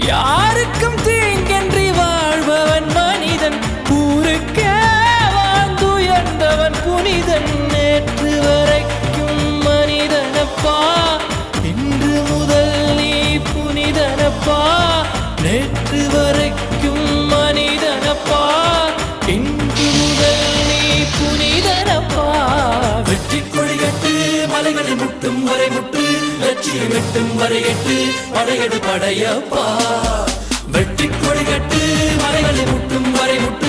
யாருக்கும் தீங்கன்றி வாழ்பவன் மனிதன், ஊருக்கே வாழ்ந்துயர்ந்தவன் புனிதன். நேற்று வரைக்கும் மனிதனப்பா, இன்று முதல் நீ புனிதனப்பா. நேற்று வரைக்கும் மனிதனப்பா, இன்று முதல் நீ புனிதனப்பா. வெற்றி கொடிகட்டு மலைகளை முட்டும் வரை முட்டு, லட்சியம் எட்டும் வரை எட்டு, படையெடு படையப்பா. வெற்றி கொடிகட்டு மலைகளை முட்டும் வரை முட்டு.